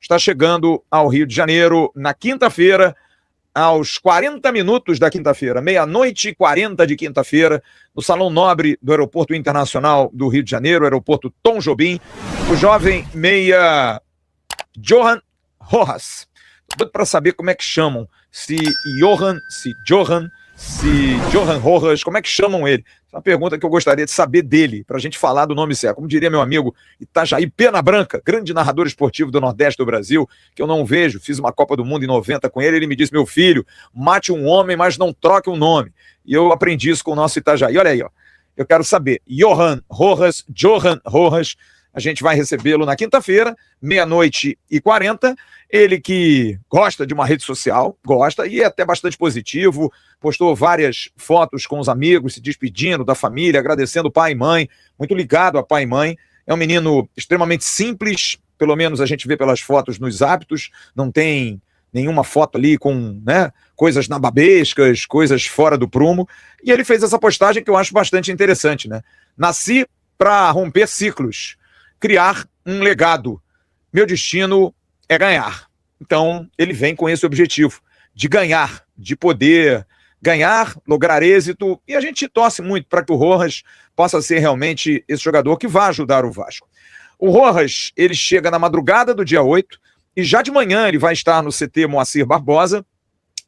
está chegando ao Rio de Janeiro na quinta-feira, aos 40 minutos da quinta-feira, 00:40 de quinta-feira, no Salão Nobre do Aeroporto Internacional do Rio de Janeiro, Aeroporto Tom Jobim, o jovem meia Johan Rojas. Estou para saber como é que chamam, se Johan Rojas, como é que chamam ele? É uma pergunta que eu gostaria de saber dele, para a gente falar do nome certo. Como diria meu amigo Itajaí Pena Branca, grande narrador esportivo do Nordeste do Brasil, que eu não vejo, fiz uma Copa do Mundo em 90 com ele, ele me disse: meu filho, mate um homem, mas não troque um nome. E eu aprendi isso com o nosso Itajaí. Olha aí, ó. Eu quero saber, Johan Rojas, a gente vai recebê-lo na quinta-feira, 00:40. Ele que gosta de uma rede social, gosta, e é até bastante positivo, postou várias fotos com os amigos, se despedindo da família, agradecendo pai e mãe, muito ligado a pai e mãe. É um menino extremamente simples, pelo menos a gente vê pelas fotos nos hábitos, não tem nenhuma foto ali com, né, coisas nababescas, coisas fora do prumo, e ele fez essa postagem que eu acho bastante interessante, né? Nasci para romper ciclos, criar um legado. Meu destino é ganhar. Então, ele vem com esse objetivo, de ganhar, de poder ganhar, lograr êxito, e a gente torce muito para que o Rojas possa ser realmente esse jogador que vai ajudar o Vasco. O Rojas, ele chega na madrugada do dia 8, e já de manhã ele vai estar no CT Moacir Barbosa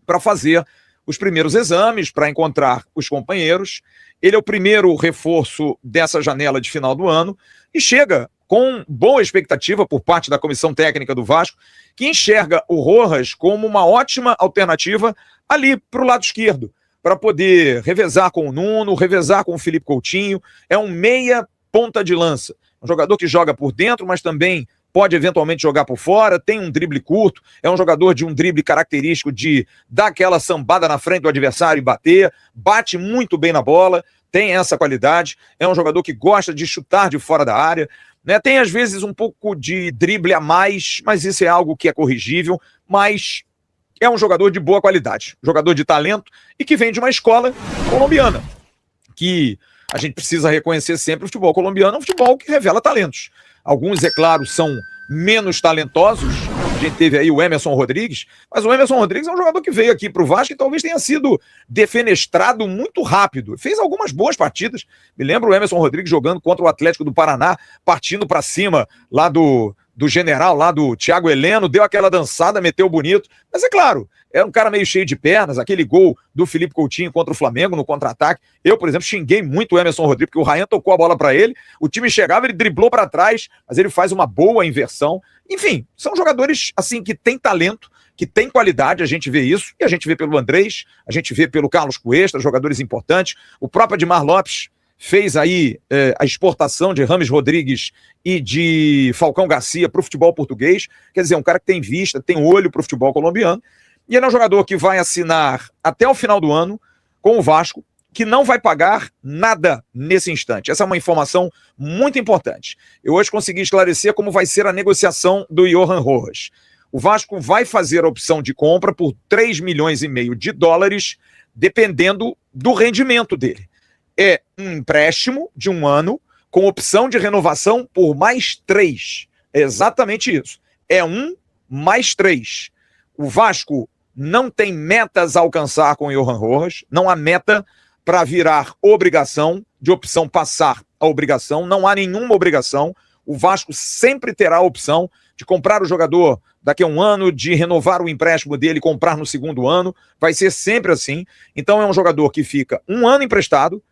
para fazer os primeiros exames, para encontrar os companheiros. Ele é o primeiro reforço dessa janela de final do ano, e chega com boa expectativa por parte da comissão técnica do Vasco, que enxerga o Rojas como uma ótima alternativa ali para o lado esquerdo, para poder revezar com o Nuno, revezar com o Felipe Coutinho. É um meia ponta de lança, um jogador que joga por dentro, mas também pode eventualmente jogar por fora, tem um drible curto, é um jogador de um drible característico de dar aquela sambada na frente do adversário e bater, bate muito bem na bola, tem essa qualidade, é um jogador que gosta de chutar de fora da área, né? Tem às vezes um pouco de drible a mais, mas isso é algo que é corrigível, mas é um jogador de boa qualidade, jogador de talento e que vem de uma escola colombiana, que a gente precisa reconhecer sempre. O futebol colombiano é um futebol que revela talentos. Alguns, é claro, são menos talentosos. A gente teve aí o Emerson Rodrigues, mas o Emerson Rodrigues é um jogador que veio aqui para o Vasco e talvez tenha sido defenestrado muito rápido. Fez algumas boas partidas. Me lembro o Emerson Rodrigues jogando contra o Atlético do Paraná, partindo para cima lá do General, lá do Thiago Heleno, deu aquela dançada, meteu bonito. Mas é claro, era um cara meio cheio de pernas, aquele gol do Felipe Coutinho contra o Flamengo no contra-ataque. Eu, por exemplo, xinguei muito o Emerson Rodrigues, porque o Rayan tocou a bola para ele, o time chegava, ele driblou para trás, mas ele faz uma boa inversão. Enfim, são jogadores assim que têm talento, que têm qualidade, a gente vê isso, e a gente vê pelo Andrés, a gente vê pelo Carlos Cuesta, jogadores importantes, o próprio Admar Lopes fez aí a exportação de Rames Rodrigues e de Falcão Garcia para o futebol português, quer dizer, um cara que tem vista, tem olho para o futebol colombiano, e ele é um jogador que vai assinar até o final do ano com o Vasco, que não vai pagar nada nesse instante. Essa é uma informação muito importante. Eu hoje consegui esclarecer como vai ser a negociação do Johan Rojas. O Vasco vai fazer a opção de compra por 3,5 milhões de dólares, dependendo do rendimento dele. É um empréstimo de 1 ano, com opção de renovação por mais 3. É exatamente isso. É 1 mais 3. O Vasco não tem metas a alcançar com o Johan Rojas, não há meta para virar obrigação, de opção passar a obrigação, não há nenhuma obrigação. O Vasco sempre terá a opção de comprar o jogador daqui a 1 ano, de renovar o empréstimo dele e comprar no segundo ano, vai ser sempre assim. Então é um jogador que fica 1 ano emprestado,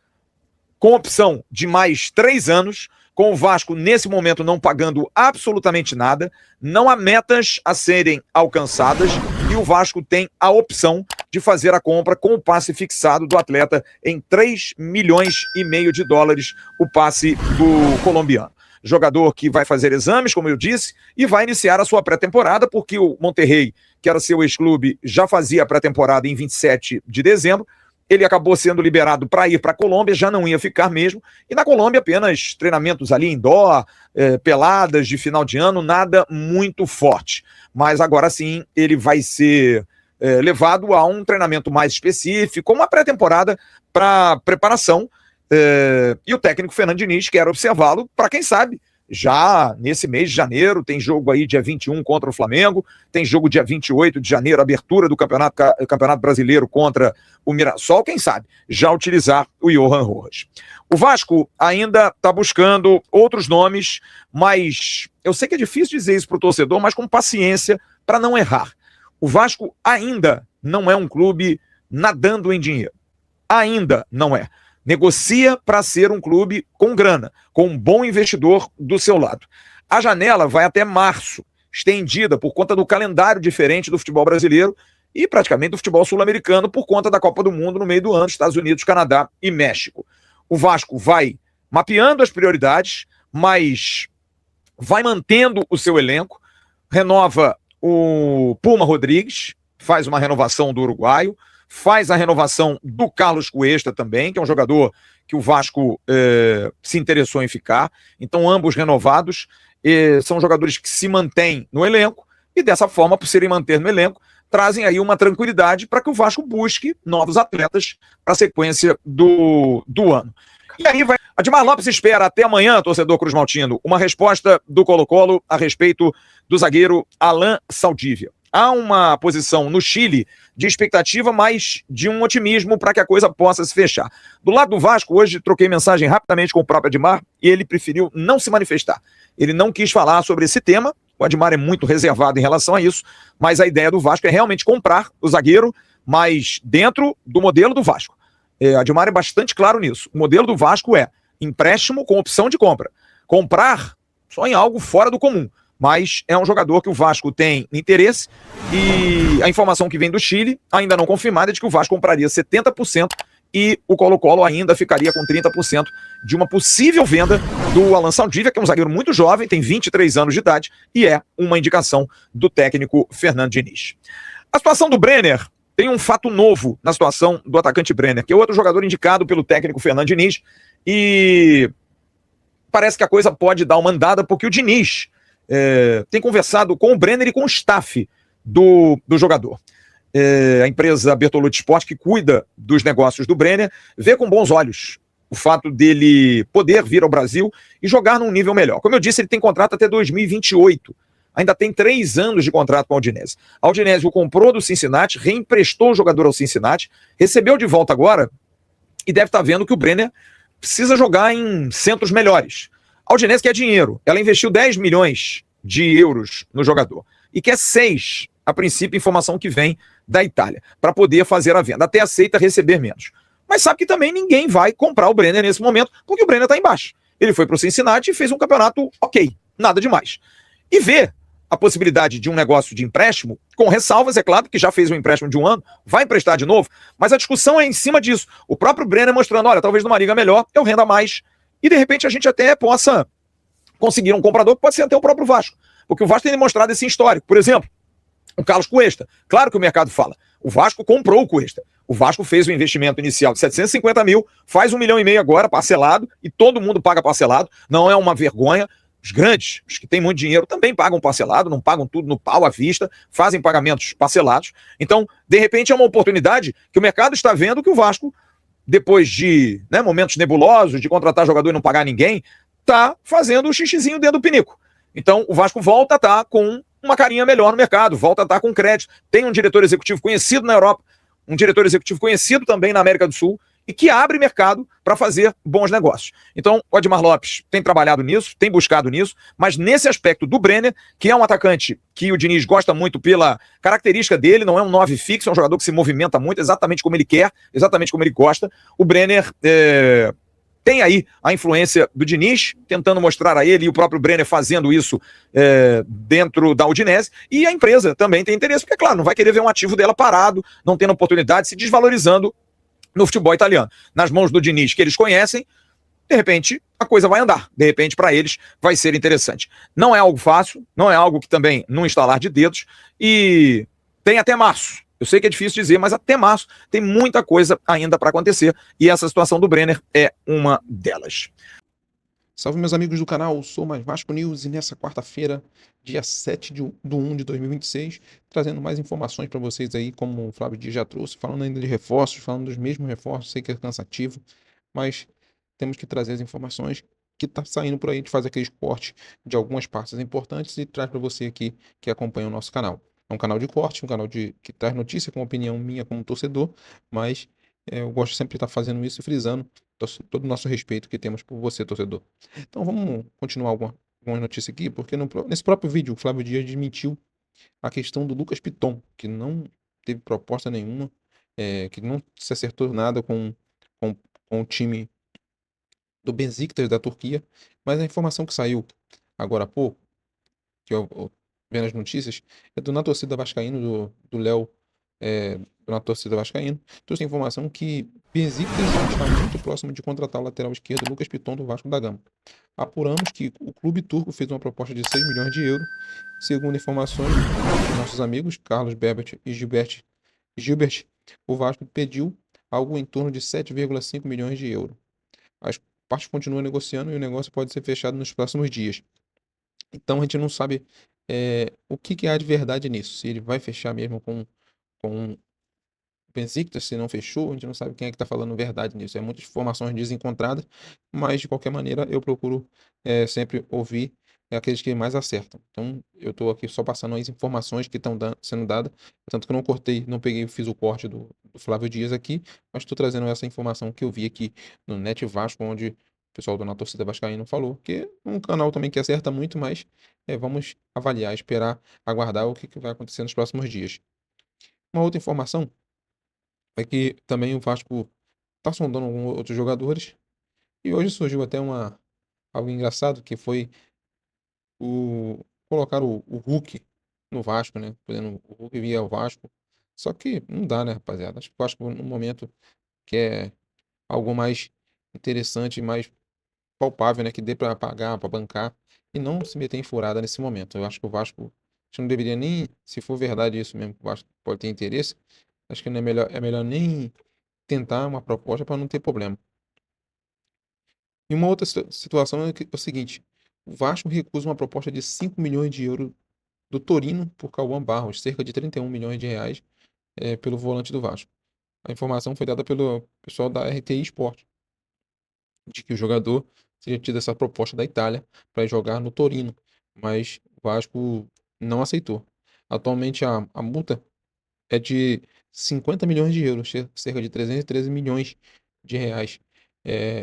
com opção de mais 3 anos, com o Vasco nesse momento não pagando absolutamente nada, não há metas a serem alcançadas e o Vasco tem a opção de fazer a compra com o passe fixado do atleta em 3,5 milhões de dólares, o passe do colombiano. Jogador que vai fazer exames, como eu disse, e vai iniciar a sua pré-temporada, porque o Monterrey, que era seu ex-clube, já fazia a pré-temporada em 27 de dezembro, ele acabou sendo liberado para ir para a Colômbia, já não ia ficar mesmo, e na Colômbia apenas treinamentos ali indoor, peladas de final de ano, nada muito forte. Mas agora sim ele vai ser levado a um treinamento mais específico, uma pré-temporada para preparação, e o técnico Fernando Diniz quer observá-lo para, quem sabe, Já nesse mês de janeiro, tem jogo aí dia 21 contra o Flamengo, tem jogo dia 28 de janeiro, abertura do Campeonato Brasileiro contra o Mirassol, quem sabe, já utilizar o Johan Rojas. O Vasco ainda está buscando outros nomes, mas eu sei que é difícil dizer isso para o torcedor, mas com paciência para não errar. O Vasco ainda não é um clube nadando em dinheiro. Ainda não é. Negocia para ser um clube com grana, com um bom investidor do seu lado. A janela vai até março, estendida por conta do calendário diferente do futebol brasileiro e praticamente do futebol sul-americano por conta da Copa do Mundo no meio do ano, Estados Unidos, Canadá e México. O Vasco vai mapeando as prioridades, mas vai mantendo o seu elenco, renova o Puma Rodrigues, faz uma renovação do uruguaio, faz a renovação do Carlos Cuesta também, que é um jogador que o Vasco se interessou em ficar. Então, ambos renovados, são jogadores que se mantêm no elenco e, dessa forma, por serem manter no elenco, trazem aí uma tranquilidade para que o Vasco busque novos atletas para a sequência do ano. E aí vai. Admar Lopes espera até amanhã, torcedor Cruz Maltino, uma resposta do Colo-Colo a respeito do zagueiro Alan Saldívia. Há uma posição no Chile de expectativa, mas de um otimismo para que a coisa possa se fechar. Do lado do Vasco, hoje troquei mensagem rapidamente com o próprio Admar e ele preferiu não se manifestar. Ele não quis falar sobre esse tema, o Admar é muito reservado em relação a isso, mas a ideia do Vasco é realmente comprar o zagueiro, mas dentro do modelo do Vasco. Admar é bastante claro nisso. O modelo do Vasco é empréstimo com opção de compra. Comprar só em algo fora do comum. Mas é um jogador que o Vasco tem interesse e a informação que vem do Chile, ainda não confirmada, é de que o Vasco compraria 70% e o Colo-Colo ainda ficaria com 30% de uma possível venda do Alan Saldívia, que é um zagueiro muito jovem, tem 23 anos de idade e é uma indicação do técnico Fernando Diniz. A situação do Brenner tem um fato novo na situação do atacante Brenner, que é outro jogador indicado pelo técnico Fernando Diniz e parece que a coisa pode dar uma andada porque o Diniz tem conversado com o Brenner e com o staff do jogador. A empresa Bertolucci Sport, que cuida dos negócios do Brenner, vê com bons olhos o fato dele poder vir ao Brasil e jogar num nível melhor. Como eu disse, ele tem contrato até 2028. Ainda tem 3 anos de contrato com a Udinese. A Udinese o comprou do Cincinnati, reemprestou o jogador ao Cincinnati, recebeu de volta agora e deve estar vendo que o Brenner precisa jogar em centros melhores. A Udinese quer dinheiro. Ela investiu 10 milhões de euros no jogador. E quer 6, a princípio, informação que vem da Itália, para poder fazer a venda. Até aceita receber menos. Mas sabe que também ninguém vai comprar o Brenner nesse momento, porque o Brenner está embaixo. Ele foi para o Cincinnati e fez um campeonato ok, nada demais. E vê a possibilidade de um negócio de empréstimo, com ressalvas, é claro, que já fez um empréstimo de 1 ano, vai emprestar de novo, mas a discussão é em cima disso. O próprio Brenner mostrando, olha, talvez numa liga melhor eu renda mais, e de repente a gente até possa conseguir um comprador que pode ser até o próprio Vasco. Porque o Vasco tem demonstrado esse histórico. Por exemplo, o Carlos Cuesta. Claro que o mercado fala. O Vasco comprou o Cuesta. O Vasco fez um investimento inicial de 750 mil, faz 1,5 milhão agora, parcelado, e todo mundo paga parcelado. Não é uma vergonha. Os grandes, os que têm muito dinheiro, também pagam parcelado, não pagam tudo no pau à vista, fazem pagamentos parcelados. Então, de repente, é uma oportunidade que o mercado está vendo que o Vasco, depois de momentos nebulosos, de contratar jogador e não pagar ninguém, tá fazendo o xixizinho dentro do pinico. Então, o Vasco volta a estar com uma carinha melhor no mercado, volta a estar com crédito. Tem um diretor executivo conhecido na Europa, um diretor executivo conhecido também na América do Sul, e que abre mercado para fazer bons negócios. Então, o Admar Lopes tem trabalhado nisso, tem buscado nisso, mas nesse aspecto do Brenner, que é um atacante que o Diniz gosta muito pela característica dele, não é um 9 fixo, é um jogador que se movimenta muito, exatamente como ele quer, exatamente como ele gosta. O Brenner tem aí a influência do Diniz, tentando mostrar a ele, e o próprio Brenner fazendo isso dentro da Udinese, e a empresa também tem interesse, porque, claro, não vai querer ver um ativo dela parado, não tendo oportunidade, se desvalorizando no futebol italiano. Nas mãos do Diniz, que eles conhecem, de repente a coisa vai andar. De repente, para eles, vai ser interessante. Não é algo fácil, não é algo que também não estalar de dedos, e tem até março. Eu sei que é difícil dizer, mas até março tem muita coisa ainda para acontecer, e essa situação do Brenner é uma delas. Salve, meus amigos do canal, sou mais Vasco News e nessa quarta-feira, dia 7 de 1 de 2026, trazendo mais informações para vocês aí, como o Flávio Dias já trouxe, falando ainda de reforços, falando dos mesmos reforços, sei que é cansativo, mas temos que trazer as informações que tá saindo por aí. A gente faz aqueles cortes de algumas partes importantes e traz para você aqui que acompanha o nosso canal. É um canal de corte, um canal que traz notícia com opinião minha como torcedor, mas eu gosto sempre de estar fazendo isso e frisando todo o nosso respeito que temos por você, torcedor. Então vamos continuar algumas notícias aqui, porque nesse próprio vídeo o Flávio Dias desmentiu a questão do Lucas Piton, que não teve proposta nenhuma, que não se acertou nada com, com o time do Besiktas da Turquia, mas a informação que saiu agora há pouco, que eu vendo as notícias, é do na torcida vascaíno, do Léo, na torcida vascaíno, trouxe a informação que Besiktas está muito próximo de contratar o lateral esquerdo Lucas Piton do Vasco da Gama. Apuramos que o clube turco fez uma proposta de 6 milhões de euros, segundo informações dos nossos amigos Carlos Berbert e Gilbert, o Vasco pediu algo em torno de 7,5 milhões de euros. As partes continuam negociando e o negócio pode ser fechado nos próximos dias. Então a gente não sabe o que há de verdade nisso. Se ele vai fechar mesmo com o Besiktas, se não fechou, a gente não sabe quem é que está falando verdade nisso. É muitas informações desencontradas, mas de qualquer maneira eu procuro sempre ouvir aqueles que mais acertam. Então eu estou aqui só passando as informações que estão sendo dadas, tanto que eu não cortei, não peguei, fiz o corte do Flávio Dias aqui, mas estou trazendo essa informação que eu vi aqui no Net Vasco, onde o pessoal do Na Torcida Vascaíno falou, que é um canal também que acerta muito, mas vamos avaliar, esperar, aguardar o que vai acontecer nos próximos dias. Uma outra informação é que também o Vasco está sondando alguns outros jogadores. E hoje surgiu até algo engraçado, que foi colocar o Hulk no Vasco, né? Podendo o Hulk vir ao Vasco. Só que não dá, né, rapaziada? Acho que o Vasco, no momento, quer algo mais interessante, mais palpável, né? Que dê para pagar, para bancar. E não se meter em furada nesse momento. Eu acho que o Vasco, acho que não deveria nem, se for verdade isso mesmo, que o Vasco pode ter interesse, acho que não é melhor nem tentar uma proposta para não ter problema. E uma outra situação é o seguinte: o Vasco recusa uma proposta de 5 milhões de euros do Torino por Cauã Barros, cerca de 31 milhões de reais, pelo volante do Vasco. A informação foi dada pelo pessoal da RTI Sport, de que o jogador teria tido essa proposta da Itália para jogar no Torino, mas o Vasco não aceitou. Atualmente a multa é de 50 milhões de euros, cerca de 313 milhões de reais.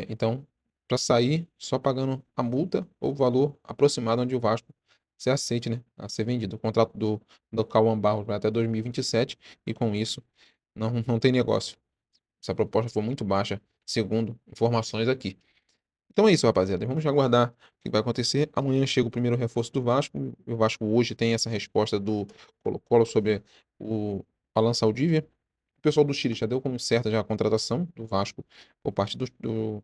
Então, para sair, só pagando a multa ou o valor aproximado onde o Vasco se aceite, né, a ser vendido. O contrato do Cauã Barros vai até 2027 e com isso não tem negócio. Essa proposta foi muito baixa, segundo informações aqui. Então é isso, rapaziada. Vamos aguardar o que vai acontecer. Amanhã chega o primeiro reforço do Vasco. O Vasco hoje tem essa resposta do Colo-Colo sobre o Alan Saldívia. O pessoal do Chile já deu como certa já a contratação do Vasco por parte do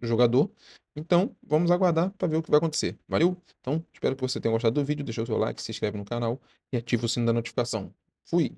jogador. Então, vamos aguardar para ver o que vai acontecer. Valeu? Então, espero que você tenha gostado do vídeo. Deixa o seu like, se inscreve no canal e ativa o sino da notificação. Fui!